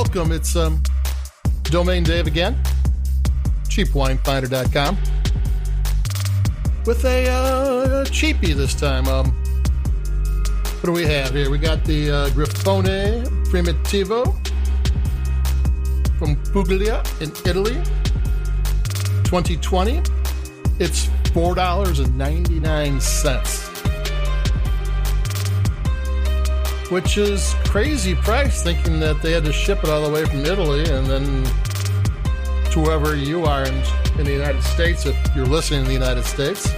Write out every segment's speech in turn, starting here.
welcome. It's Domain Dave again, cheapwinefinder.com, with a cheapie this time. What do we have here? We got the Grifone Primitivo from Puglia in Italy, 2020. It's $4.99. Which is crazy price, thinking that they had to ship it all the way from Italy and then to wherever you are in the United States, if you're listening in the United States.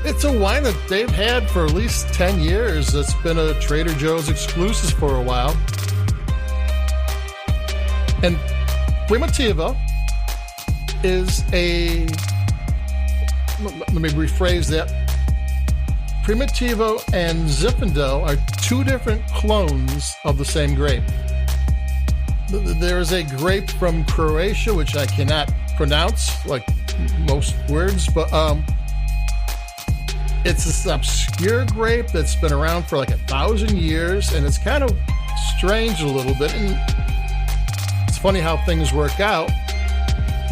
It's a wine that they've had for at least 10 years. It's been a Trader Joe's exclusive for a while. And Primitivo is let me rephrase that. Primitivo and Zinfandel are two different clones of the same grape. There is a grape from Croatia, which I cannot pronounce, like most words, but it's this obscure grape that's been around for like 1,000 years, and it's kind of strange a little bit, and it's funny how things work out.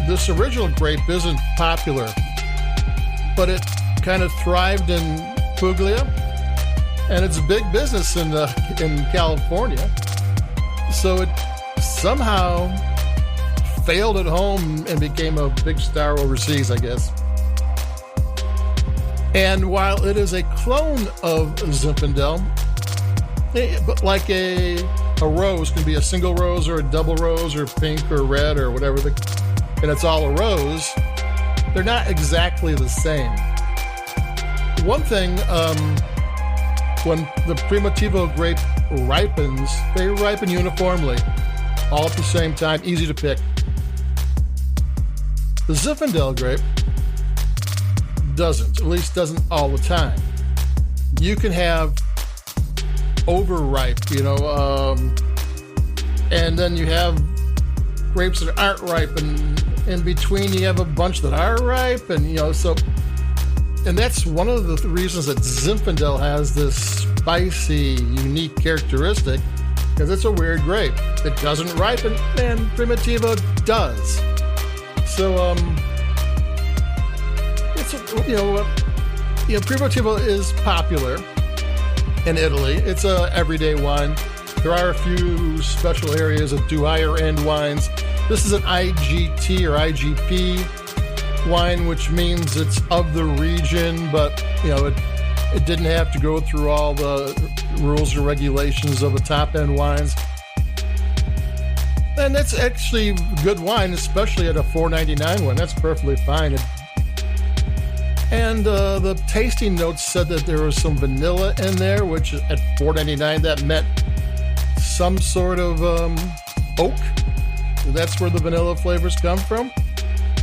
This original grape isn't popular, but it kind of thrived in Puglia, and it's a big business in California. So it somehow failed at home and became a big star overseas, I guess. And while it is a clone of Zinfandel, but like a rose can be a single rose or a double rose or pink or red or whatever, and it's all a rose, they're not exactly the same. One thing, when the Primitivo grape ripens, they ripen uniformly, all at the same time, easy to pick. The Zinfandel grape doesn't, at least doesn't all the time. You can have overripe, and then you have grapes that aren't ripe, and in between you have a bunch that are ripe, and and that's one of the reasons that Zinfandel has this spicy, unique characteristic, because it's a weird grape. It doesn't ripen, and Primitivo does. So, Primitivo is popular in Italy. It's a everyday wine. There are a few special areas that do higher end wines. This is an IGT or IGP wine, which means it's of the region, but it didn't have to go through all the rules and regulations of the top end wines. And that's actually good wine, especially at a $4.99 one. That's perfectly fine. And the tasting notes said that there was some vanilla in there, which at $4.99 that meant some sort of oak. That's where the vanilla flavors come from.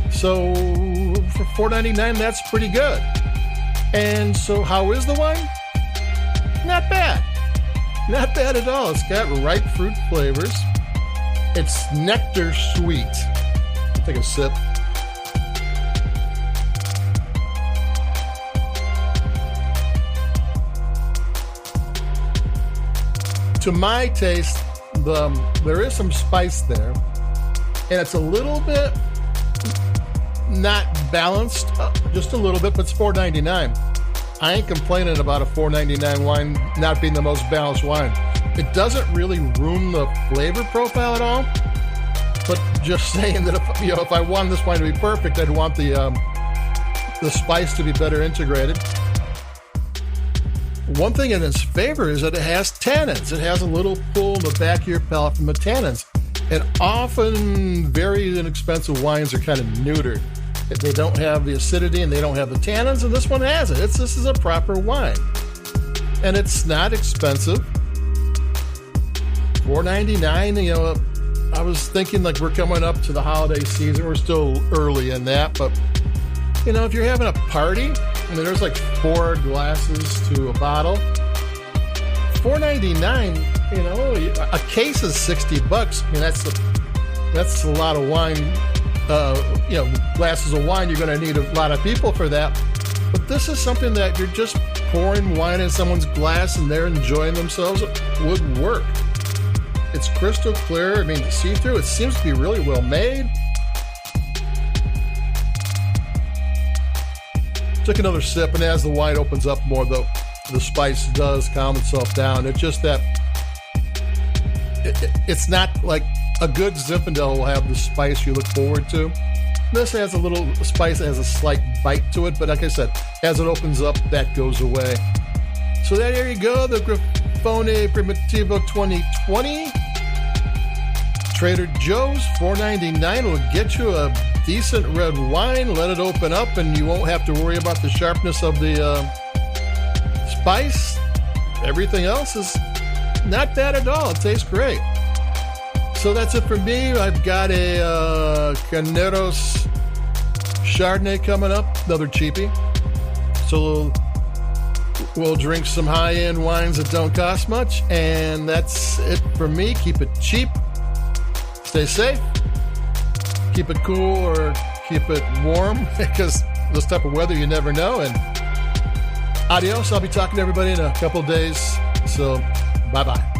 So for $4.99, that's pretty good. And so how is the wine? Not bad. Not bad at all. It's got ripe fruit flavors. It's nectar sweet. I'll take a sip. To my taste, there is some spice there. And it's a little bit not balanced, just a little bit, but it's $4.99. I ain't complaining about a $4.99 wine not being the most balanced wine. It doesn't really ruin the flavor profile at all, but just saying that if I wanted this wine to be perfect, I'd want the spice to be better integrated. One thing in its favor is that it has tannins. It has a little pull in the back of your palate from the tannins. And often very inexpensive wines are kind of neutered. They don't have the acidity and they don't have the tannins, and this one has it. This is a proper wine. And it's not expensive. $4.99, I was thinking like we're coming up to the holiday season. We're still early in that, but if you're having a party, there's like 4 glasses to a bottle. $4.99, a case is $60. That's a lot of wine. Glasses of wine, you're going to need a lot of people for that. But this is something that you're just pouring wine in someone's glass and they're enjoying themselves. It would work. It's crystal clear. I mean, see-through. It seems to be really well made. Took another sip, and as the wine opens up more, the spice does calm itself down. It's just that it's not like a good Zinfandel will have the spice you look forward to. This has a little spice, it has a slight bite to it, but like I said, as it opens up, that goes away. So there you go, the Grifone Primitivo 2020. Trader Joe's, $4.99 will get you a decent red wine. Let it open up, and you won't have to worry about the sharpness of the spice. Everything else is not bad at all. It tastes great. So that's it for me. I've got a Carneros Chardonnay coming up, another cheapie. So we'll drink some high-end wines that don't cost much, and that's it for me. Keep it cheap. Stay safe. Keep it cool or keep it warm, because this type of weather you never know. And adios. I'll be talking to everybody in a couple of days. So bye-bye.